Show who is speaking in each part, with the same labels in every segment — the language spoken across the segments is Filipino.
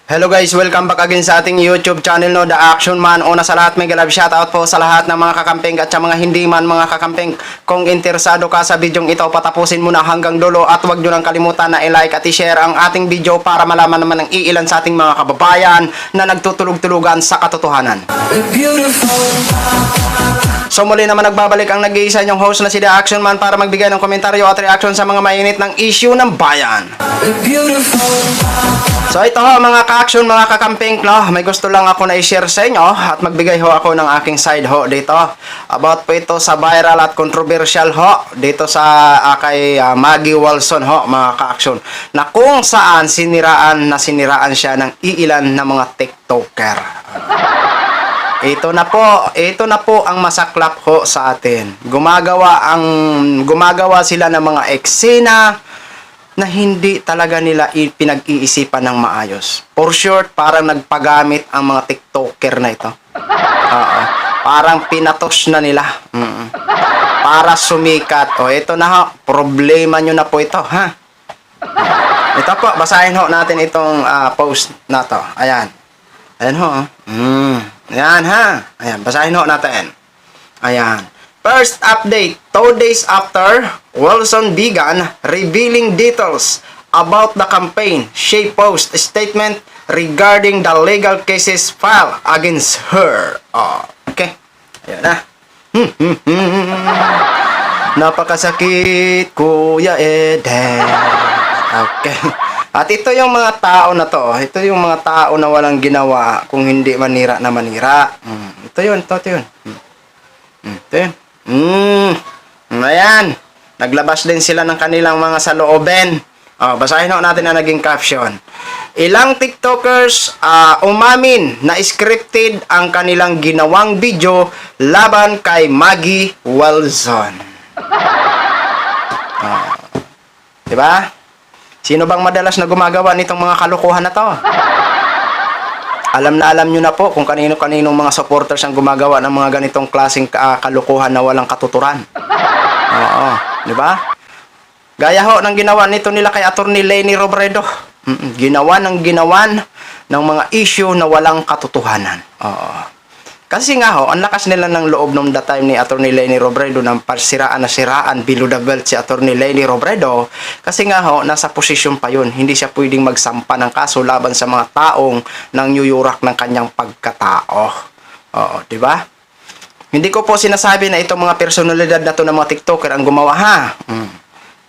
Speaker 1: Hello guys, welcome back again sa ating YouTube channel no, The Action Man. Una sa lahat, may galab shoutout po sa lahat ng mga kakamping at sa mga hindi man mga kakamping. Kung interesado ka sa bidyong ito, patapusin mo na hanggang dulo at huwag nyo nang kalimutan na i-like at i-share ang ating video para malaman naman ng iilan sa ating mga kababayan na nagtutulog-tulugan sa katotohanan. So muli naman nagbabalik ang nag-iisa nyong host na si The Action Man para magbigay ng komentaryo at reaction sa mga mainit ng issue ng bayan. So ito ho mga ka-action, mga kakamping no, may gusto lang ako na i-share sa inyo at magbigay ho ako ng aking side ho dito. About po ito sa viral at controversial ho dito sa kay Maggie Wilson ho mga ka-action, na kung saan siniraan siya ng iilan na mga TikToker. Ito na po ang masaklap ho sa atin. Gumagawa sila ng mga eksena na hindi talaga nila pinag-iisipan ng maayos. For short, parang nagpagamit ang mga TikToker na ito. Parang pinatos na nila. Para sumikat. O, ito na ho. Problema nyo na po ito, ha? Ito po, basahin ho natin itong post na to. Ayan. Ayan ho. Ayan ha. Ayan, basahin ho natin. Ayan. First update, 2 days after Wilson began revealing details about the campaign, she posted a statement regarding the legal cases filed against her. Okay. Ayan na. Napakasakit, Kuya Eden. Okay. At ito yung mga tao na to. Ito yung mga tao na walang ginawa kung hindi manira na manira. Ito yun. Ito yun. Ayan. Naglabas din sila ng kanilang mga salooben. Basahin natin ang naging caption. Ilang TikTokers umamin na scripted ang kanilang ginawang video laban kay Maggie Wilson. Diba? Sino bang madalas na gumagawa nitong mga kalokohan na to? Alam nyo na po kung kanino-kaninong mga supporters ang gumagawa ng mga ganitong klaseng kalokohan na walang katuturan. Oo, di ba? Gaya ho ng ginawa nito nila kay Attorney Leni Robredo. Ginawan ng mga issue na walang katotohanan. Oo. Kasi nga ho, ang lakas nila ng loob nung that time ni Attorney Leni Robredo ng parsiraan below the belt si Attorney Leni Robredo. Kasi nga ho, nasa posisyon pa yun. Hindi siya pwedeng magsampa ng kaso laban sa mga taong nang yuyurak ng kanyang pagkatao. Oo, di ba? Hindi ko po sinasabi na itong mga personalidad na to ng mga TikToker ang gumawa ha.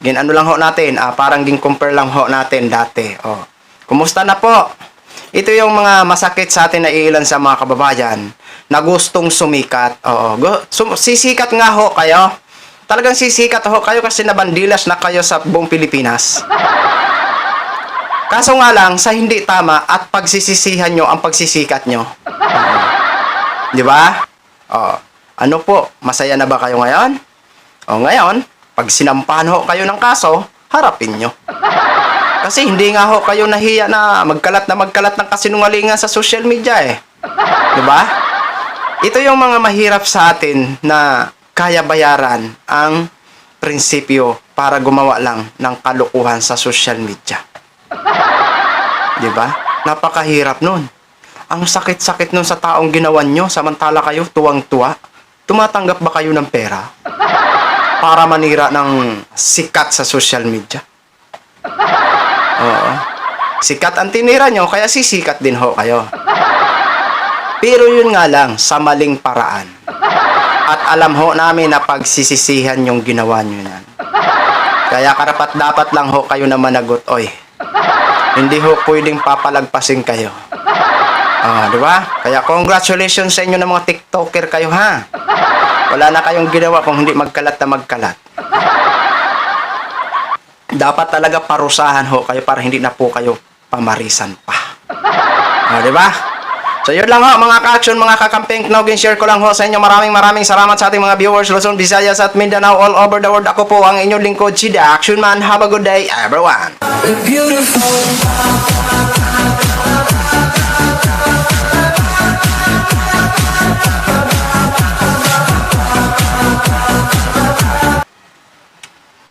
Speaker 1: Ano lang ho natin, parang compare lang ho natin dati. Kumusta na po? Ito yung mga masakit sa atin na ilan sa mga kababayan na gustong sumikat. Sisikat nga ho kayo. Talagang sisikat ho kayo kasi nabandilas na kayo sa buong Pilipinas. Kaso nga lang, sa hindi tama at pagsisisihan nyo ang pagsisikat nyo. Di ba? Ano po, masaya na ba kayo ngayon? Ngayon, pag sinampahan ho kayo ng kaso, harapin nyo. Kasi hindi nga ho kayo nahiya na magkalat ng kasinungalingan sa social media eh. Di ba? Ito yung mga mahirap sa atin na kaya bayaran ang prinsipyo para gumawa lang ng kalukuhan sa social media. Di ba? Napakahirap nun. Ang sakit-sakit nun sa taong ginawan nyo, samantala kayo tuwang-tuwa. Tumatanggap ba kayo ng pera para manira ng sikat sa social media? Oo. Sikat ang tinira nyo, kaya sisikat din ho kayo. Pero yun nga lang, sa maling paraan. At alam ho namin na pagsisisihan yung ginawa nyo yan. Kaya karapat dapat lang ho kayo na managot, oy. Hindi ho pwedeng papalagpasin kayo. Di ba? Kaya congratulations sa inyo ng mga TikToker kayo ha. Wala na kayong ginawa kung hindi magkalat na magkalat. Dapat talaga parusahan ho kayo para hindi na po kayo pamarisan pa. Di ba? So yun lang ho mga ka-action, mga kakamping. Share ko lang ho sa inyo. Maraming salamat sa ating mga viewers Luzon, Visayas at Mindanao, all over the world. Ako po ang inyong lingkod, si The Action Man. Have a good day everyone.